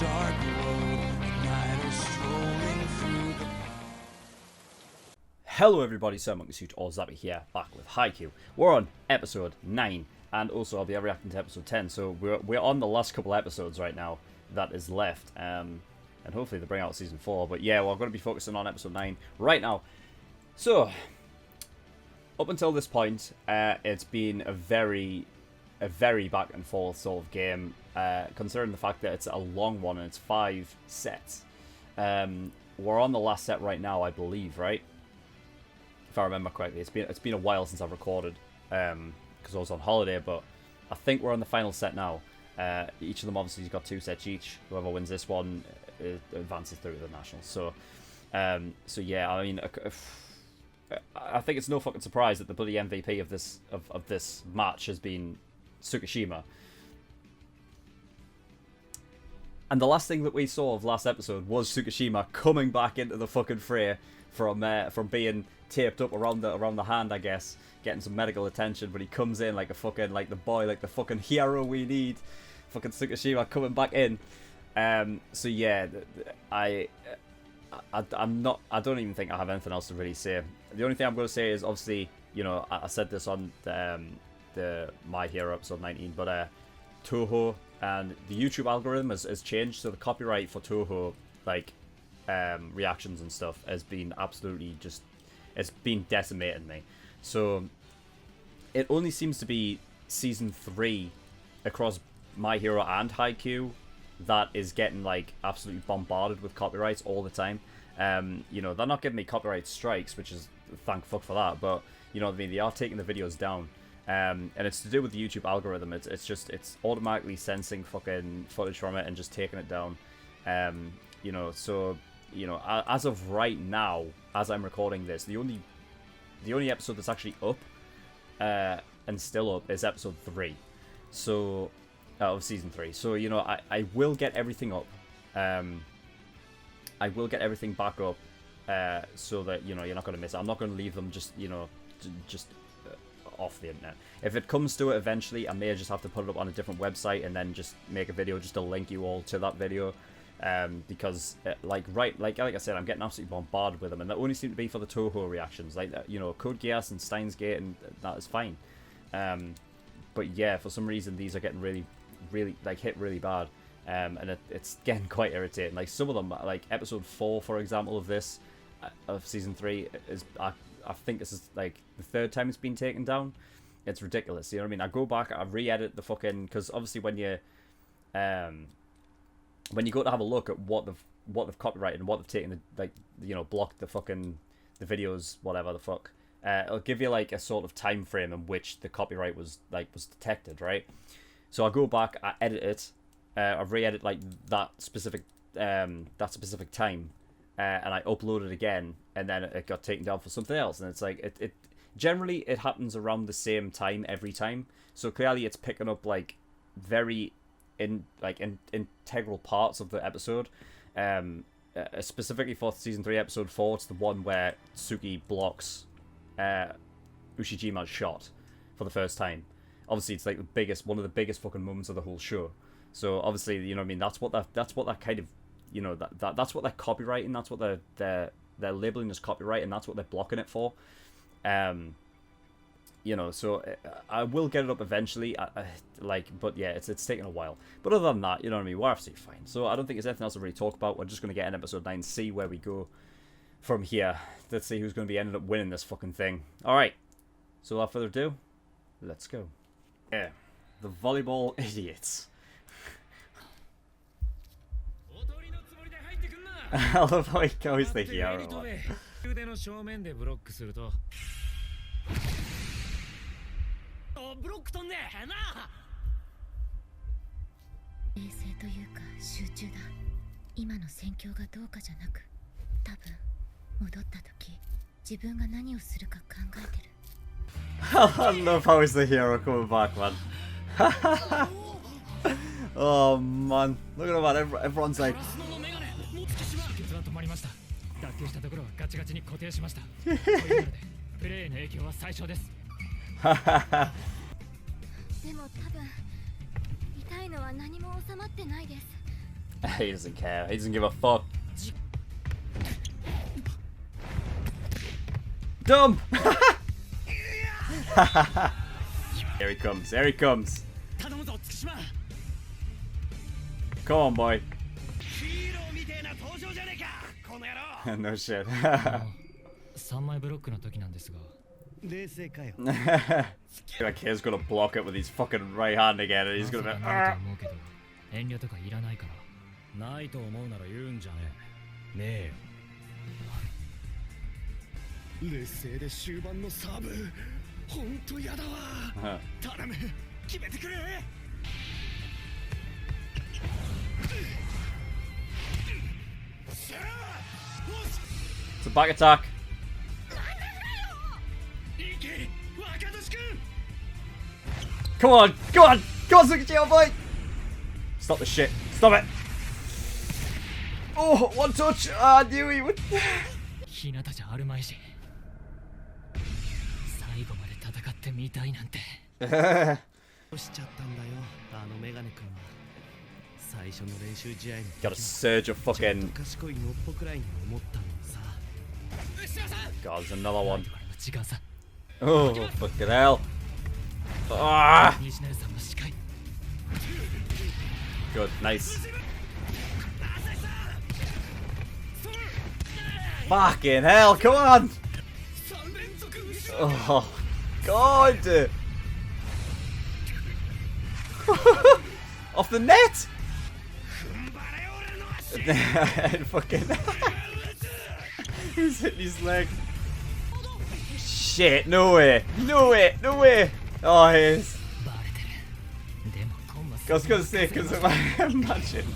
dark road at night or strolling through the... Hello everybody, SirMonkeySuit or Zappy here, back with Haikyu. We're on episode 9, and also I'll be reacting to episode 10, so we're on the last couple episodes right now that is left, and hopefully they bring out season 4, but yeah, we're going to be focusing on episode 9 right now. So, up until this point, it's been a very back and forth sort of game, considering the fact that it's a long one and it's 5 sets. We're on the last set right now, I believe, right? If I remember correctly. It's been a while since I've recorded, because I was on holiday, but I think we're on the final set now. Each of them obviously has got 2 sets each. Whoever wins this one advances through to the nationals. So yeah, I mean, I think it's no fucking surprise that the bloody MVP of this match has been Tsukishima. And the last thing that we saw of last episode was Tsukishima coming back into the fucking fray from being taped up around the hand, I guess, getting some medical attention. But he comes in like a fucking the fucking hero we need. Fucking Tsukishima coming back in. So yeah, I don't even think I have anything else to really say. The only thing I'm going to say is, obviously, you know, I said this on the My Hero episode 19, but Toho and the YouTube algorithm has changed, so the copyright for Toho, like, reactions and stuff has been absolutely just, it's been decimating me. So it only seems to be season 3 across My Hero and Haikyu that is getting like absolutely bombarded with copyrights all the time. You know, they're not giving me copyright strikes, which is thank fuck for that, but you know what I mean, they are taking the videos down. And it's to do with the YouTube algorithm. It's automatically sensing fucking footage from it and just taking it down. You know, so, you know, as of right now, as I'm recording this, the only episode that's actually up and still up is episode 3, so of season 3. So, you know, I will get everything up. I will get everything back up, so that, you know, you're not going to miss it. I'm not going to leave them just, you know, just off the internet. If it comes to it eventually, I may just have to put it up on a different website and then just make a video just to link you all to that video. Because like I said, I'm getting absolutely bombarded with them, and that only seem to be for the Toho reactions, like, you know, Code Geass and Steins Gate, and that is fine. But yeah, for some reason these are getting really like hit really bad, and it's getting quite irritating. Like some of them, like episode 4 for example of this of season 3 is, I think this is like the 3rd time it's been taken down. It's ridiculous, you know what I mean? I go back, I re-edit the fucking, because obviously when you go to have a look at what they've copyrighted and what they've taken, like, you know, blocked the fucking the videos, whatever the fuck, it'll give you like a sort of time frame in which the copyright was detected, right? So I go back, I edit it, I re-edit like that specific time, and I upload it again, and then it got taken down for something else. And it's like it generally it happens around the same time every time. So clearly it's picking up like very integral parts of the episode. Specifically for season 3 episode 4, it's the one where Tsuki blocks Ushijima's shot for the first time. Obviously it's like one of the biggest fucking moments of the whole show. So obviously, you know what I mean, that's what that kind of, you know, that's what they're copyrighting, that's what they're labeling as copyright, and that's what they're blocking it for. You know, so I will get it up eventually, but yeah, it's taking a while. But other than that, you know what I mean, we're absolutely fine. So I don't think there's anything else to really talk about. We're just going to get in episode 9, see where we go from here. Let's see who's going to be ended up winning this fucking thing. Alright, so without further ado, let's go. Yeah, the volleyball idiots. I love how he goes the hero one. ブロック飛んでえな。冷静というか集中だ。今の戦況がどうかじゃなく、多分戻った時自分が何をするか考えてる。I love how he's the hero coming back, man. Oh man, look at that, everyone's like. 止まりました。脱臼したところはガチガチに固定しました。プレーへの影響は最小です。でも多分痛いのは何も収まってないです。He doesn't care. He doesn't give a fuck. Dumb! Here he comes. Here he comes. Come on, boy. No shit. 3枚ブロックの時なんですが Like he's gonna block it with his fucking right hand again, and he's gonna be. ないと思うけど遠慮とかいらないからないと思うなら言うんじゃねえねえよ劣勢で終盤のサーブほんとやだわ頼む決めてくれ It's a back attack. Come on, come on, come on, Sukachio boy! Stop the shit, stop it! Oh, one touch! Ah, I knew he would. 日向じゃあるまいし最後まで戦ってみたいなんてどうしちゃったんだよあのメガネ君は最初の練習試合の Got a surge of fucking. 賢いのっぽくらいに思ったのさ God, there's another one. 時間さ Oh, fucking hell. Ah! 西成さんの視界 Good, nice. Fucking hell, come on! Oh, God! Off the net! Fucking. He's hitting his leg. Shit, no way! No way! No way! Oh, he is. I was gonna say, because imagine.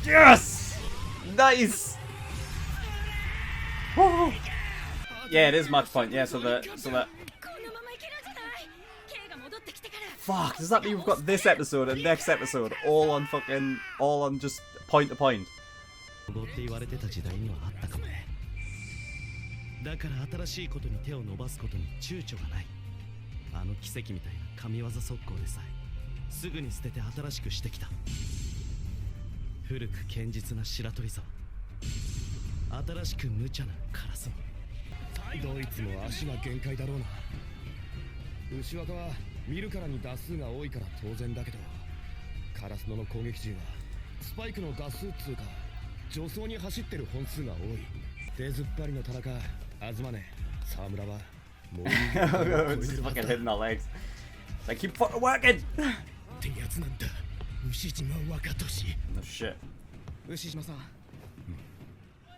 Yes! Nice! Woo. Yeah, it is match point. Yeah, so that. Fuck, does that mean we've got this episode and next episode all on just point to point? だから新しいことに手を伸ばすことに躊躇がない。あの奇跡みたいな神業速攻でさえすぐに捨てて新しくしてきた。古く堅実な白鳥沢、新しく無茶なカラスも。ドイツも足が限界だろうな。牛若は見るからに打数が多いから当然だけど、カラスノの攻撃陣はスパイクの打数っつうか助走に走ってる本数が多い。手ずっぱりの田中、東根、沢村はもうJust fucking hitting our legs. Like, keep fucking working! ってやつなんだ。牛島若俊。 No shit. 牛島さん、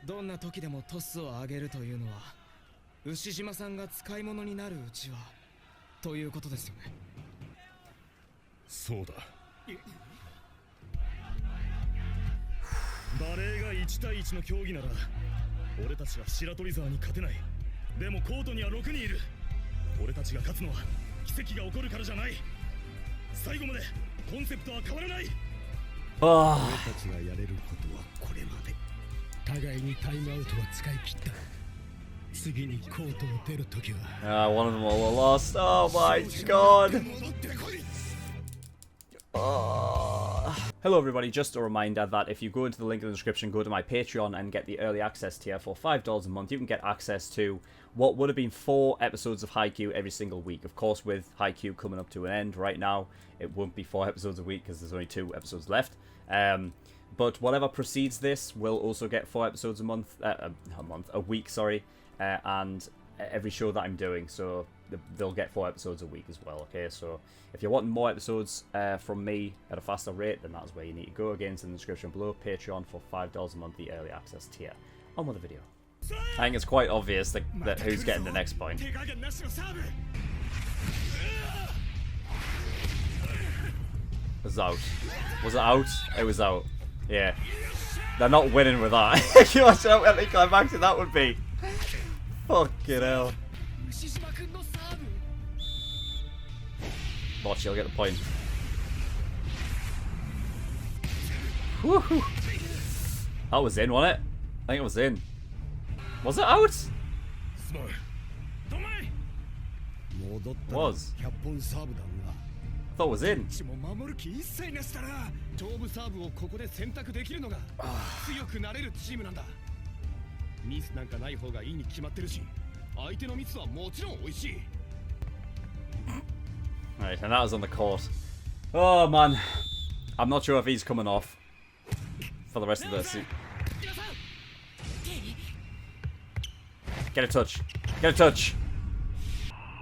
どんな時でもトスを上げるというのは牛島さんが使い物になるうちはということですよね。そうだ。バレーが1対1の競技なら俺たちは白鳥沢に勝てない。でもコートには6人いる。俺たちが勝つのは奇跡が起こるからじゃない。最後までコンセプトは変わらない。俺たちがやれることはこれまで。互いにタイムアウトは使い切った。次にコートを出るときは。One of them all are lost. Oh my god. Hello everybody, just a reminder that if you go into the link in the description, go to my Patreon and get the early access tier for $5 a month, you can get access to what would have been 4 episodes of Haikyu every single week. Of course, with Haikyu coming up to an end right now, it won't be 4 episodes a week because there's only 2 episodes left. But whatever precedes this will also get 4 episodes a week, sorry, and every show that I'm doing, so they'll get 4 episodes a week as well. Okay, so if you're wanting more episodes from me at a faster rate, then that's where you need to go. Again, it's in the description below. Patreon for $5 a month, the early access tier. On with the video. I think it's quite obvious that who's getting the next point. Was out. Was it out? It was out. Yeah. They're not winning with that. Can you imagine how anticlimactic that would be? Fucking hell. Watch, you'll get the point. Woohoo! That was in, wasn't it? I think it was in. Was it out? Was. thought it was in. も守る気一切なしたら勝負サーブをここで選択できるのが強くなれるチームなんだ。ミスなんかない方がいいに決まってるし、相手のミスはもちろん美味しい。 Right, and that was on the court. Oh man, I'm not sure if he's coming off for the rest of this. Get a touch. Get a touch.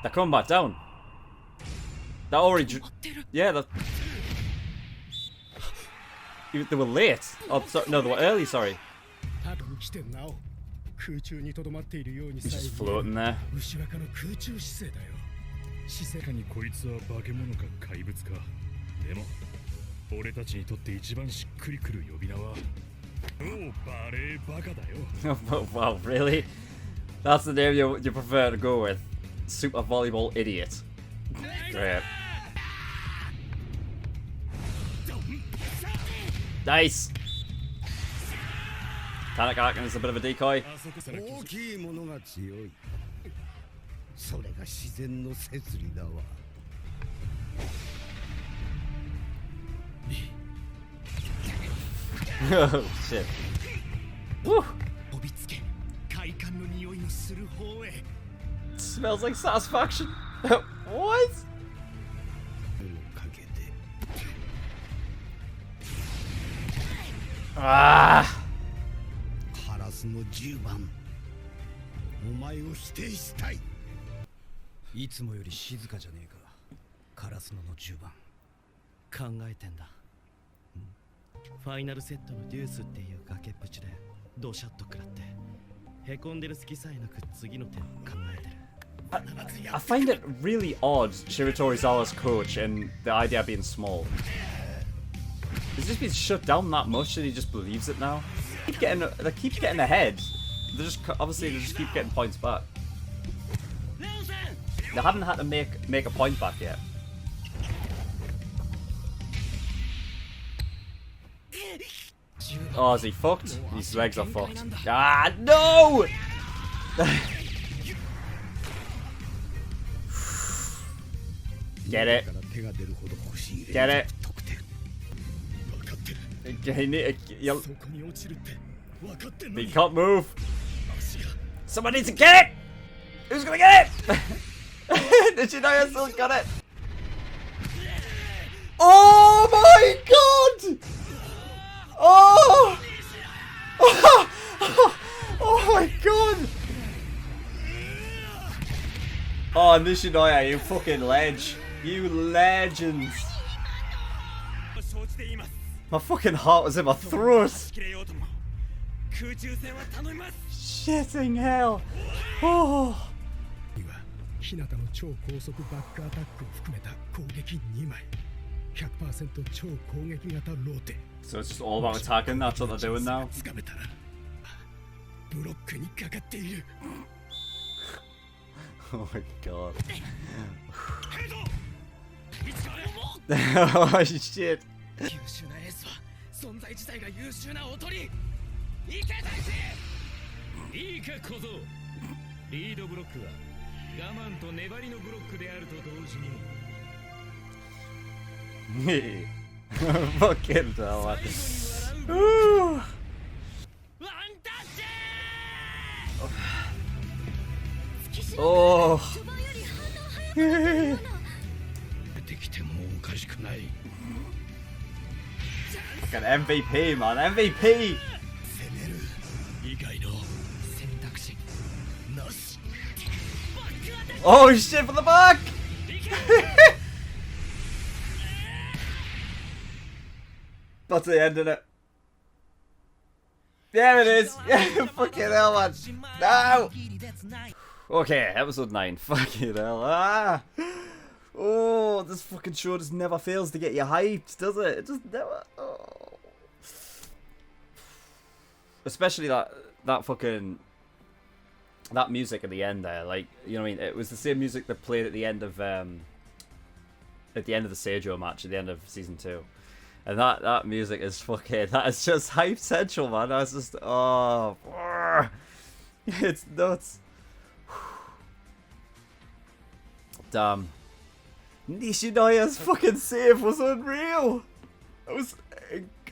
They're coming back down. They're already... Yeah, they were late. Oh, no, they were early, sorry. 多分来てなお空中にとどまっているように He's さえ just floating there. 牛若の空中姿勢だよ。姿勢かにこいつは化け物か怪物か。でも俺たちにとって一番しっくりくる呼び名はもうバレーバカだよ。Wow, really? That's the name you prefer to go with? Super Volleyball Idiot. Great. Nice! Panic Arkin is a bit of a decoy. 大きいものが強い。それが自然の摂理だわ。Oh shit. Woo! 飛びつけ快感の匂いのする方へ。 Smells like satisfaction. What? かけて Ah! カラスの10番。お前を否定したい。いつもより静かじゃねえか。カラスノの10番考えてんだ。ファイナルセットのデュースっていう崖っぷちでドシャッと食らってへこんでる隙さえなく次の手を考えてる。 I find it really odd, Shiratorizawa's coach, and the idea being small. Has this been shut down that much that he just believes it now? They keep getting ahead. They just obviously they just keep getting points back. They haven't had to make a point back yet. Oh, is he fucked? His legs are fucked. Ah, no! Get it. Get it. He can't move. Someone needs to get it! Who's gonna get it? Did you know I still got it? Oh my god! Oh! Oh my god! Oh, Nishinoya, you fucking ledge. You legends. My fucking heart was in my throat. Shitting hell. Oh. 日向の超高速バックアタックを含めた攻撃2枚 100% 超攻撃型ローテ So it's just all about attacking, that's what they're doing now. 掴めたらブロックにかかっている Oh my god. Oh shit. 優秀なエースは存在自体が優秀なおとり。いけ大地。いいか小僧。リードブロックは我慢と粘りのブロックであると同時に Fucking hell, man. Ooh. ワンタッチ。 Oh. 出てきてもおかしくない Fucking MVP, man. MVP. 攻める以外の選択肢なし Oh shit, from the back. That's the end of it. There it is. Yeah, fucking hell, man. No. Okay, episode 9. Fucking hell. Ah. Oh, this fucking show just never fails to get you hyped, does it? It just never. Oh. Especially that fucking that music at the end there, like, you know what I mean? It was the same music that played at the end of the Seijo match at the end of season 2. And that music is fucking, that is just hype central, man. That's just, oh, it's nuts. Damn. Nishinoya's fucking save was unreal.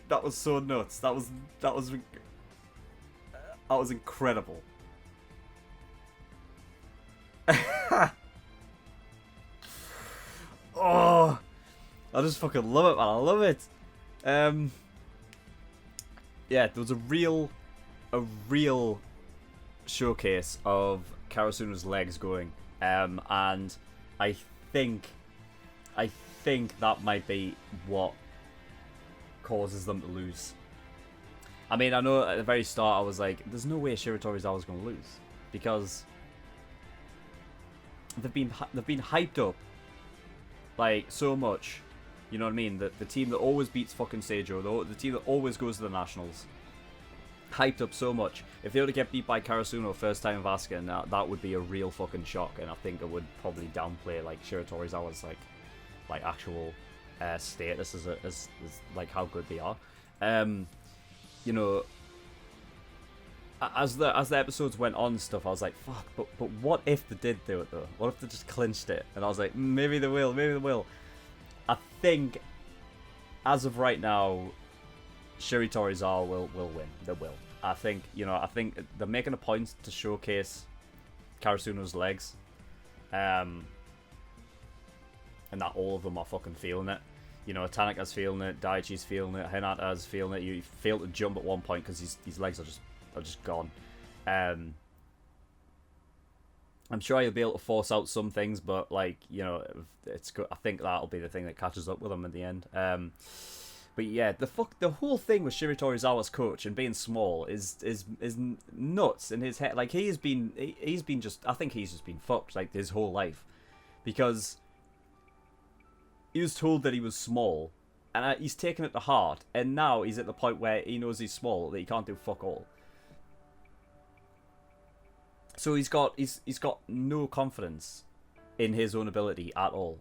That was so nuts. That was incredible. Oh, I just fucking love it, man. I love it. Yeah, there was a real showcase of Karasuno's legs going, and I think that might be what causes them to lose. I mean, I know at the very start I was like, there's no way Shiratorizawa's going to lose, because they've been hyped up like so much. You know what I mean? The team that always beats fucking Seijo, the team that always goes to the nationals, hyped up so much. If they were to get beat by Karasuno first time in Vasca, that would be a real fucking shock, and I think it would probably downplay like Shiratorizawa's like actual status as like how good they are. You know, as the episodes went on and stuff, I was like, fuck, but what if they did do it though? What if they just clinched it? And I was like, maybe they will. I think, as of right now, Shiratorizawa will win. They will. I think they're making a point to showcase Karasuno's legs, and that all of them are fucking feeling it. You know, Tanaka's feeling it, Daiichi's feeling it, Hinata's feeling it. You failed to jump at one point because his legs are just gone. I'm sure he'll be able to force out some things, but like, you know, it's good. I think that'll be the thing that catches up with him in the end. But yeah, the whole thing with Shiratorizawa's coach and being small is nuts in his head. Like he's been just, I think he's just been fucked like his whole life, because he was told that he was small, and he's taken it to heart, and now he's at the point where he knows he's small, that he can't do fuck all. So he's got no confidence in his own ability at all.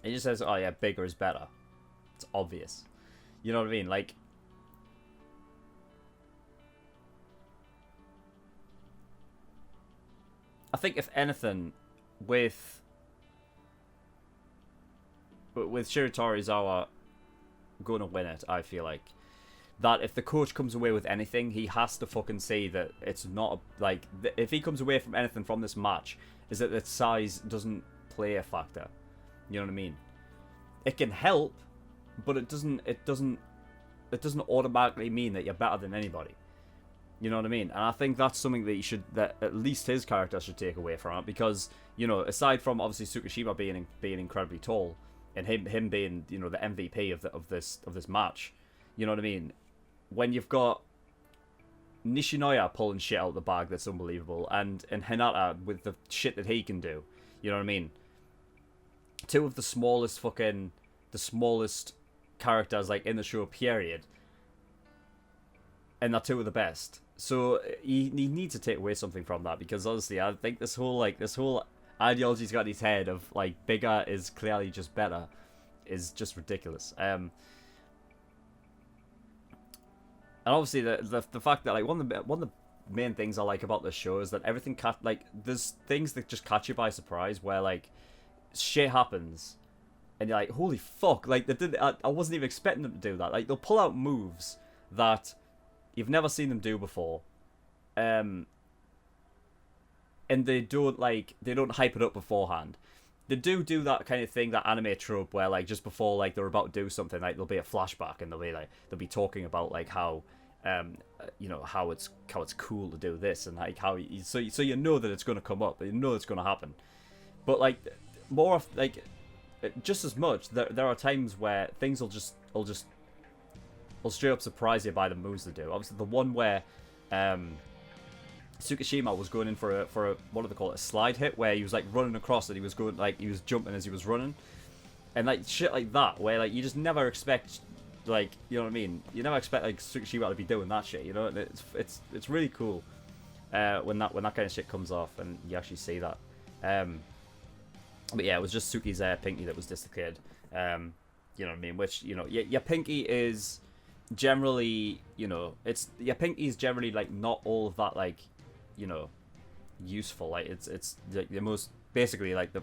He just says, "Oh yeah, bigger is better." It's obvious. You know what I mean? Like, I think if anything, with Shiratorizawa going to win it, I feel like that if the coach comes away with anything, he has to fucking say that it's not like if he comes away from anything from this match, is that its size doesn't play a factor. You know what I mean? It can help, but it doesn't automatically mean that you're better than anybody. You know what I mean? And I think that's something that at least his character should take away from it, because, you know, aside from obviously Tsukishima being incredibly tall and him being, you know, the MVP of this match, you know what I mean? When you've got Nishinoya pulling shit out of the bag that's unbelievable, and Hinata with the shit that he can do, you know what I mean? Two of the smallest characters like in the show period, and they're two of the best. So he needs to take away something from that, because honestly, I think this whole ideology he's got in his head of like bigger is clearly just better is just ridiculous. And obviously the fact that like one of the main things I like about this show is that everything there's things that just catch you by surprise, where like shit happens and you're like, holy fuck, like I wasn't even expecting them to do that. Like they'll pull out moves that you've never seen them do before, and they don't hype it up beforehand. They do that kind of thing, that anime trope where like just before like they're about to do something, like there'll be a flashback and they'll be talking about like how you know, how it's cool to do this, and like how so you know that it's going to come up, you know it's going to happen. But like more of like just as much, there are times where things will straight up surprise you by the moves they do. Obviously, the one where Tsukishima was going in for a what do they call it, a slide hit, where he was like running across and he was jumping as he was running, and like shit like that, where like you just never expect, like, you know what I mean? You never expect like Tsukishima to be doing that shit, you know? And it's really cool when that kind of shit comes off and you actually see that. But yeah, it was just Suki's pinky that was dislocated. You know what I mean? Which, you know, your pinky is generally, you know, your pinky is generally like not all of that, like, you know, useful. Like it's like the most basically like the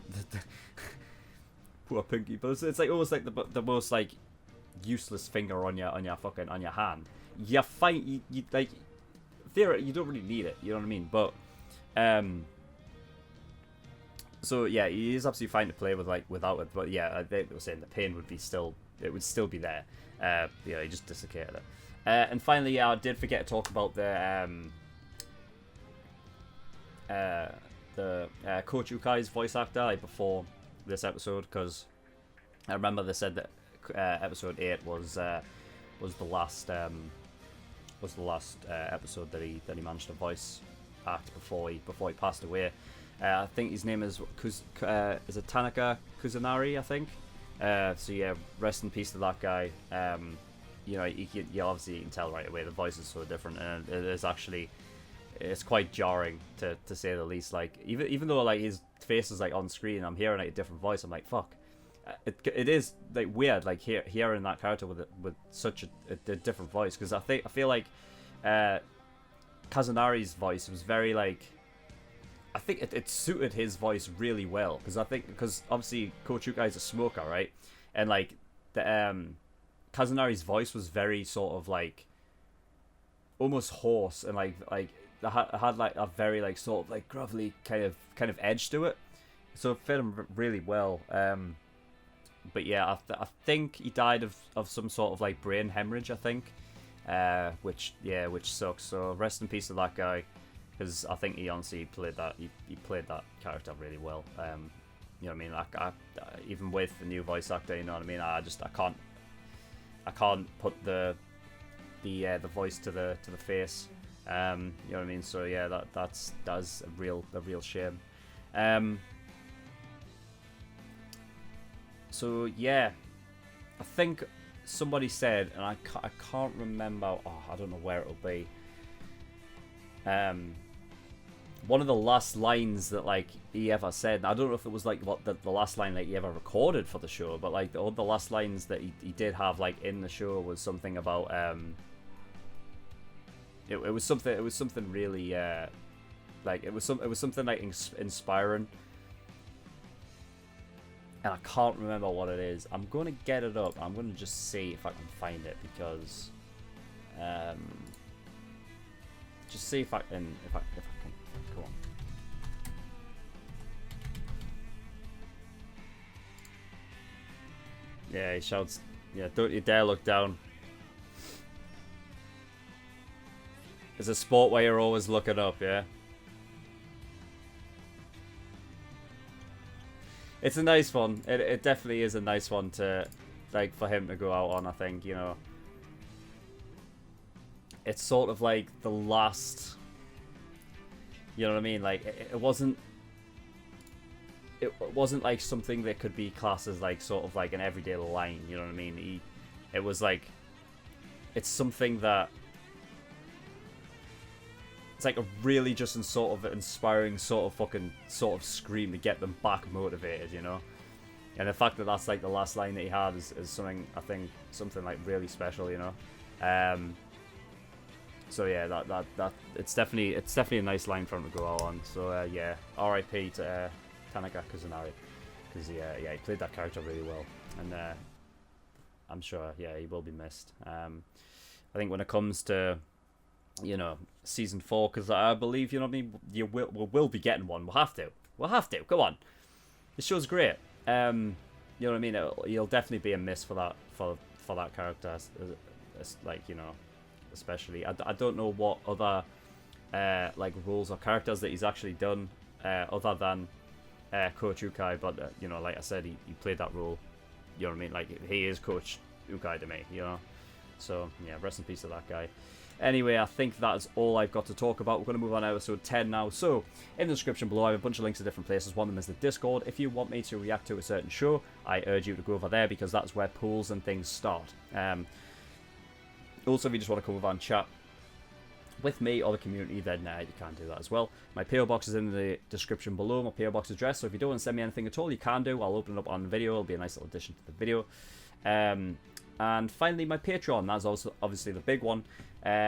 poor Pinky, but it's like almost like the most like useless finger on your hand. You find you like theoretically you don't really need it. You know what I mean? But so yeah, it is absolutely fine to play with like without it. But yeah, they were saying the pain would still be there. Yeah, he just dislocated it. And finally, yeah, I did forget to talk about the Coach Ukai's voice actor like, before this episode, because I remember they said that episode 8 was the last episode that he managed to voice act before he passed away. I think his name is it Tanaka Kusanari, I think. So yeah, rest in peace to that guy. You know, you obviously can tell right away the voice is so different, and it is actually, it's quite jarring to say the least. Like even though like his face is like on screen, I'm hearing like a different voice. I'm like, fuck. It is like weird, like hearing that character with such a different voice, because I feel like Kazunari's voice was very like, I think it suited his voice really well, because obviously Coach Ukai is a smoker, right? And like the Kazunari's voice was very sort of like almost hoarse, and like it had like a very like sort of like gravelly kind of edge to it, so it fit him really well. But yeah, I think he died of some sort of like brain hemorrhage, I think, which sucks. So rest in peace to that guy, because I think he honestly played that character really well. You know what I mean? Like even with the new voice actor, you know what I mean? I can't put the voice to the face. You know what I mean? So yeah, that's a real shame. So yeah, I think somebody said, and I can't remember. Oh, I don't know where it'll be. One of the last lines that like he ever said. I don't know if it was like what the last line like he ever recorded for the show, but like the last lines that he did have like in the show was something about it was something really like it was something like inspiring. And I can't remember what it is. I'm gonna get it up. I'm gonna just see if I can find it, because just see if I can come on. Yeah, he shouts, yeah, don't you dare look down. It's a sport where you're always looking up, yeah. It's a nice one. It definitely is a nice one to, like, for him to go out on, I think, you know. It's sort of like the last, you know what I mean? Like, it wasn't like something that could be classed as like sort of like an everyday line, you know what I mean? It was like, it's something that, it's like a really just sort of inspiring sort of scream to get them back motivated, you know? And the fact that that's like the last line that he had is something, I think, something like really special, you know? So yeah, that it's definitely a nice line for him to go out on. So yeah, R.I.P. to Tanaka Kusanari, because yeah, he played that character really well, and I'm sure he will be missed. I think when it comes to, you know, season 4, because I believe, you know what I mean, we'll be getting one. We'll have to. Come on, this show's great. You know what I mean? He'll definitely be a miss for that character. It's like, you know, especially I don't know what other like roles or characters that he's actually done other than Coach Ukai, but you know, like I said, he played that role. You know what I mean? Like, he is Coach Ukai to me, you know. So yeah, rest in peace to that guy. Anyway, I think that is all I've got to talk about. We're going to move on to episode 10 now. So, in the description below, I have a bunch of links to different places. One of them is the Discord. If you want me to react to a certain show, I urge you to go over there, because that's where polls and things start. Also, if you just want to come over and chat with me or the community, then you can do that as well. My PO box is in the description below, my PO box address. So if you don't want to send me anything at all, you can do. I'll open it up on video. It'll be a nice little addition to the video. And finally, my Patreon. That's also obviously the big one.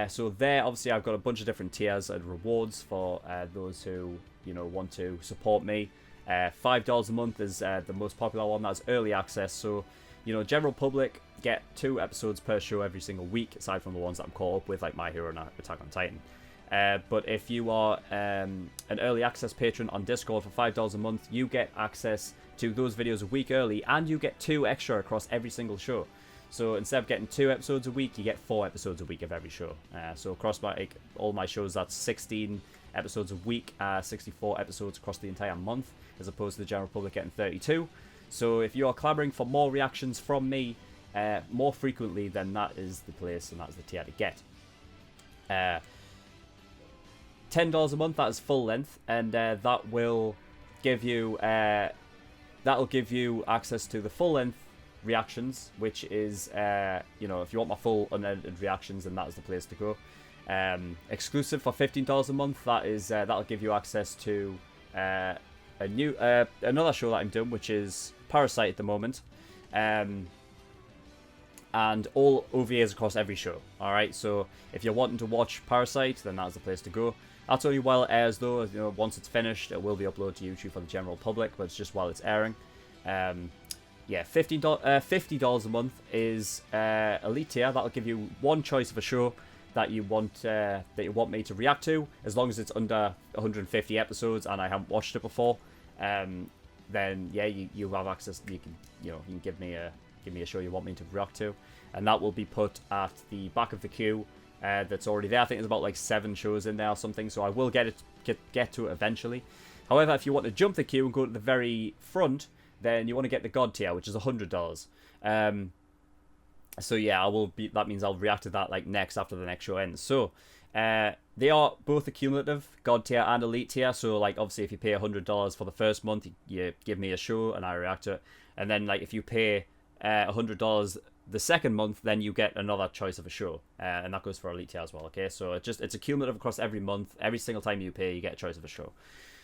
So there, obviously, I've got a bunch of different tiers and rewards for those who you know, want to support me. $5 a month is the most popular one. That's early access. So, you know, general public get 2 episodes per show every single week, aside from the ones that I'm caught up with, like My Hero and Attack on Titan. But if you are an early access patron on Discord for $5 a month, you get access to those videos a week early, and you get 2 extra across every single show. So instead of getting 2 episodes a week, you get 4 episodes a week of every show. So across all my shows, that's 16 episodes a week, 64 episodes across the entire month, as opposed to the general public getting 32. So if you are clamoring for more reactions from me more frequently, then that is the place, and that's the tier to get. $10 a month, that is full length, and that will give you access to the full length reactions, which is you know, if you want my full unedited reactions, then that is the place to go. Exclusive for $15 a month, that is that'll give you access to another show that I'm doing, which is Parasite at the moment, and all OVAs across every show. Alright, so if you're wanting to watch Parasite, then that's the place to go. That's only while it airs, though. You know, once it's finished, it will be uploaded to YouTube for the general public, but it's just while it's airing. Yeah, $50 a month is Elite tier. That'll give you one choice of a show that you want me to react to, as long as it's under 150 episodes and I haven't watched it before. Then yeah, you have access. You can give me a show you want me to react to, and that will be put at the back of the queue. That's already there. I think there's about like 7 shows in there or something, so I will get to it eventually. However, if you want to jump the queue and go to the very front, then you want to get the God tier, which is $100. So yeah, that means I'll react to that like next, after the next show ends. So they are both accumulative, God tier and Elite tier. So like, obviously, if you pay $100 for the first month, you give me a show and I react to it. And then like, if you pay $100 the second month, then you get another choice of a show, and that goes for Elite tier as well. Okay, so it's accumulative across every month. Every single time you pay, you get a choice of a show.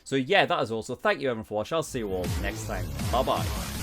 So yeah, that is all. So thank you everyone for watching. I'll see you all next time. Bye bye.